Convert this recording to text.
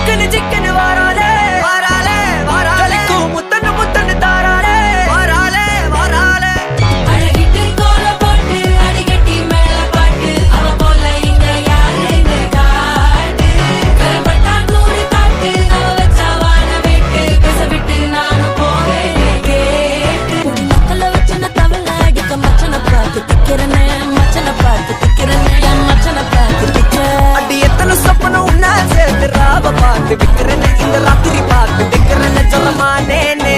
chicken chicken வாராலே வாராலே வாராலே முத்தன்னு முத்தன்னு தாராலே வாராலே வாராலே அழகிட்டு கோல போட்டு அடிக்கட்டி மேல பாட்டு அவ போல இங்க யாருன்னு காட்டு கரப்பட்டா நூறு காட்டு அவ வச்சா வாழ விட்டு பேச விட்டு நானும் போவேன் கேட்டு மக்களை வச்சு நான் தவள அடிக்க மச்சனை பார்த்து திக்கிறனே மச்சனை பார்த்து திக்கிறனே என் மச்சனை பார்த்து திக்க அடி எத்தனை சொப்பனம் உன்னா சேர்த்து ராவ பார்த்து விக்கிறேன்னு இந்த ராத்திரி பார்த்து விக்கிறேன்னு சொல்லமானேனே